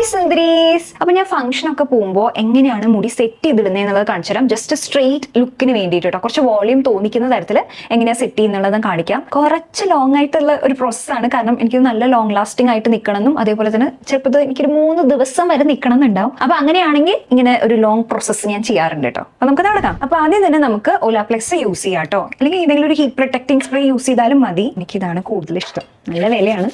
Hi സുന്ദരീസ്. അപ്പൊ ഞാൻ function ഒക്കെ പോകുമ്പോൾ എങ്ങനെയാണ് മുടി സെറ്റ് ചെയ്തിടുന്നത് എന്നുള്ളത് കാണിച്ചു തരാം. ജസ്റ്റ് സ്ട്രെയിറ്റ് ലുക്കിന് വേണ്ടിയിട്ട് കേട്ടോ. കുറച്ച് വോളിയം തോന്നിക്കുന്ന തരത്തിൽ എങ്ങനെയാ സെറ്റ് ചെയ്യുന്നുള്ളത് കാണിക്കാം. കുറച്ച് ലോങ് ആയിട്ടുള്ള ഒരു പ്രോസസ്സാണ്. കാരണം എനിക്ക് നല്ല ലോങ് ലാസ്റ്റിംഗ് ആയിട്ട് നിൽക്കണമെന്നും അതേപോലെ തന്നെ ചിലപ്പോൾ എനിക്കൊരു 3 ദിവസം വരെ നിൽക്കണം എന്നുണ്ടാവും. അപ്പൊ അങ്ങനെയാണെങ്കിൽ ഇങ്ങനെ ഒരു ലോങ് പ്രോസസ്സ് ഞാൻ ചെയ്യാറുണ്ട് കേട്ടോ. അപ്പൊ നമുക്ക് നടക്കാം. അപ്പൊ ആദ്യം തന്നെ നമുക്ക് ഒലാപ്ലെക്സ് യൂസ് ചെയ്യാം കേട്ടോ. അല്ലെങ്കിൽ ഏതെങ്കിലും ഒരു ഹീറ്റ് പ്രൊട്ടക്ടിങ് സ്പ്രേ യൂസ് ചെയ്താലും മതി. എനിക്കിതാണ് കൂടുതൽ ഇഷ്ടം. നല്ല വിലയാണ്,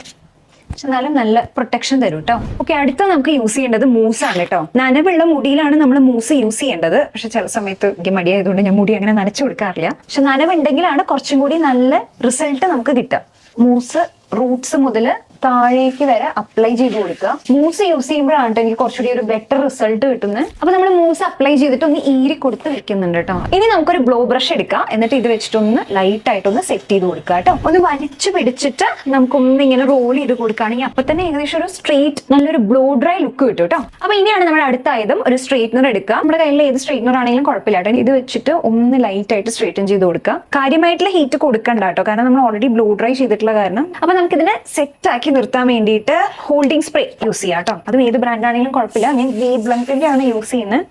പക്ഷെ എന്നാലും നല്ല പ്രൊട്ടക്ഷൻ തരും കേട്ടോ. ഓക്കെ, അടുത്ത നമുക്ക് യൂസ് ചെയ്യേണ്ടത് മൂസ് ആണ് കേട്ടോ. നനവുള്ള മുടിയിലാണ് നമ്മൾ മൂസ് യൂസ് ചെയ്യേണ്ടത്. പക്ഷെ ചില സമയത്ത് എനിക്ക് മടിയായതുകൊണ്ട് ഞാൻ മുടി അങ്ങനെ നനച്ചു കൊടുക്കാറില്ല. പക്ഷെ നനവുണ്ടെങ്കിലാണ് കുറച്ചും കൂടി നല്ല റിസൾട്ട് നമുക്ക് കിട്ടുക. മൂസ് റൂട്ട്സ് മുതൽ താഴേക്ക് വരെ അപ്ലൈ ചെയ്ത് കൊടുക്കുക. മൂസ് യൂസ് ചെയ്യുമ്പോഴാണ് എനിക്ക് കുറച്ചുകൂടി ഒരു ബെറ്റർ റിസൾട്ട് കിട്ടുന്നത്. അപ്പൊ നമ്മൾ മൂസ് അപ്ലൈ ചെയ്തിട്ട് ഒന്ന് ഈരി കൊടുത്ത് വെക്കുന്നുണ്ട് കേട്ടോ. ഇനി നമുക്കൊരു ബ്ലോ ബ്രഷ് എടുക്കാം. എന്നിട്ട് ഇത് വെച്ചിട്ടൊന്ന് ലൈറ്റ് ആയിട്ടൊന്ന് സെറ്റ് ചെയ്ത് കൊടുക്കുക കേട്ടോ. ഒന്ന് വലിച്ചു പിടിച്ചിട്ട് നമുക്കൊന്ന് ഇങ്ങനെ റോൾ ചെയ്ത് കൊടുക്കുകയാണെങ്കിൽ അപ്പൊ തന്നെ ഏകദേശം ഒരു സ്ട്രെയിറ്റ് നല്ലൊരു ബ്ലോ ഡ്രൈ ലുക്ക് കിട്ടും കേട്ടോ. അപ്പൊ ഇനിയാണ് നമ്മുടെ അടുത്ത ആയതും ഒരു സ്ട്രെയിറ്റ്നർ എടുക്കുക. നമ്മുടെ കയ്യിൽ ഏത് സ്ട്രെയിറ്റ്നർ ആണെങ്കിലും കുഴപ്പമില്ല കേട്ടോ. ഇത് വെച്ചിട്ട് ഒന്ന് ലൈറ്റ് ആയിട്ട് സ്ട്രെയിറ്റൻ ചെയ്ത് കൊടുക്കുക. കാര്യമായിട്ടുള്ള ഹീറ്റ് കൊടുക്കണ്ട കേട്ടോ, കാരണം നമ്മൾ ഓൾറെഡി ബ്ലോ ഡ്രൈ ചെയ്തിട്ടുള്ള കാരണം. അപ്പൊ നമുക്ക് ഇതിനെ സെറ്റ് ആക്കി നിർത്താൻ വേണ്ടിയിട്ട് ഹോൾഡിംഗ് സ്പ്രേ യൂസ് ചെയ്യാം കേട്ടോ. അതും ഏത് ബ്രാൻഡ് ആണെങ്കിലും കുഴപ്പമില്ല. ഞാൻ വേവ് ലെങ്ത്തിന്റെ ആണ് യൂസ് ചെയ്യുന്നത്.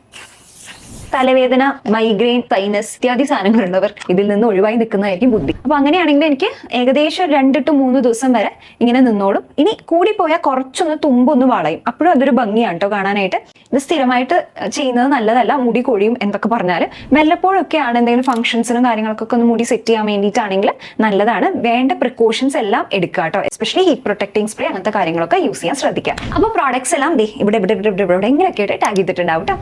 തലവേദന, മൈഗ്രെയിൻ, സൈനസ് ഇത്യാദി സാധനങ്ങളുള്ളവർ ഇതിൽ നിന്ന് ഒഴിവായി നിൽക്കുന്നതായിരിക്കും ബുദ്ധി. അപ്പൊ അങ്ങനെയാണെങ്കിൽ എനിക്ക് ഏകദേശം 2 to 3 ദിവസം വരെ ഇങ്ങനെ നിന്നോളും. ഇനി കൂടിപ്പോയാൽ കുറച്ചൊന്ന് തുമ്പൊന്ന് വളയും. അപ്പോഴും അതൊരു ഭംഗിയാണ് കേട്ടോ കാണാനായിട്ട്. ഇത് സ്ഥിരമായിട്ട് ചെയ്യുന്നത് നല്ലതല്ല, മുടി കൊഴിയും എന്തൊക്കെ പറഞ്ഞാൽ. വല്ലപ്പോഴൊക്കെയാണ് എന്തെങ്കിലും ഫംഗ്ഷൻസിനും കാര്യങ്ങൾക്കൊക്കെ ഒന്ന് മുടി സെറ്റ് ചെയ്യാൻ വേണ്ടിയിട്ടാണെങ്കിൽ നല്ലതാണ്. വേണ്ട പ്രിക്കോഷൻസ് എല്ലാം എടുക്കുക കേട്ടോ. എസ്പെഷ്യലി ഹീറ്റ് പ്രൊട്ടക്ടിങ് സ്പ്രേ അങ്ങനത്തെ കാര്യങ്ങളൊക്കെ യൂസ് ചെയ്യാൻ ശ്രദ്ധിക്കുക. അപ്പോൾ പ്രോഡക്ട്സ് എല്ലാം ഇവിടെ ഇങ്ങനെയൊക്കെ ആയിട്ട് ടാഗ് ചെയ്തിട്ടുണ്ടാവും കേട്ടോ.